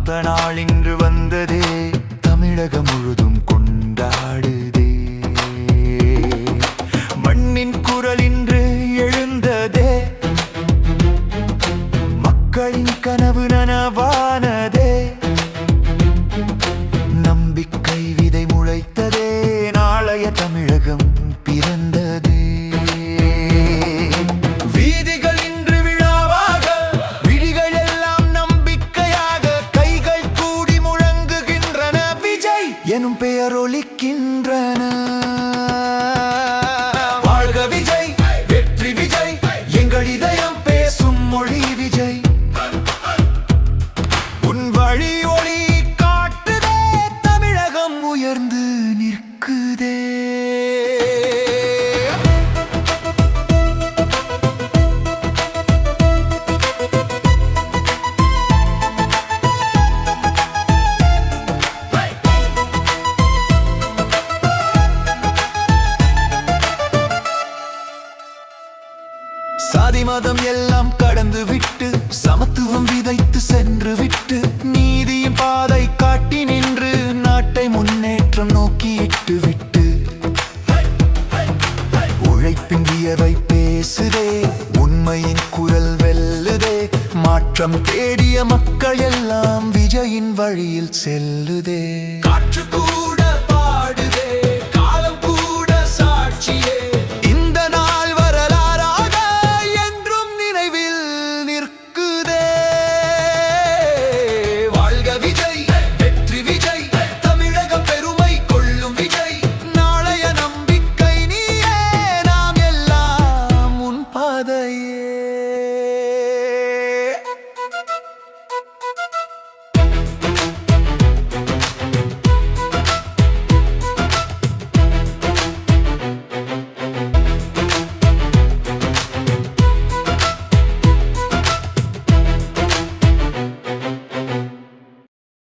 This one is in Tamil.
காத்த நாள் இன்று வந்ததே, தமிழகம் முழுதும் கொண்டாடுதே. மண்ணின் குரல் இன்று எழுந்ததே, மக்களின் கனவு நனவானதே. நம்பிக்கை விதை முளைத்ததே, நாளைய தமிழகம் பிறந்ததே. வீதிகள் இன்று விழாவாக, விழிகள் எல்லாம் நம்பிக்கையாக, கைகள் கூடி முழங்குகின்றன, விஜய் எனும் பெயர் ஒலிக்கின்றன. வாழ்க விஜய், வெற்றி விஜய், எங்கள் இதயம் பேசும் மொழி விஜய். உன் வழி ஒளி காட்டுதே, தமிழகம் உயர்ந்து நிற்குதே. சாதி மதம் எல்லாம் கடந்து விட்டு, சமத்துவம் விதைத்து சென்று விட்டு, நீதியின் பாதை காட்டி நின்று, நாட்டை முன்னேற்றம் நோக்கி இட்டு விட்டு, உழைப்பின் வியர்வை பேசுதே, உண்மையின் குரல் வெல்லுதே. மாற்றம் தேடிய மக்கள் எல்லாம் விஜயின் வழியில் செல்லுதே. காற்று கூட பாடுதே, காலம் கூட சாட்சியே,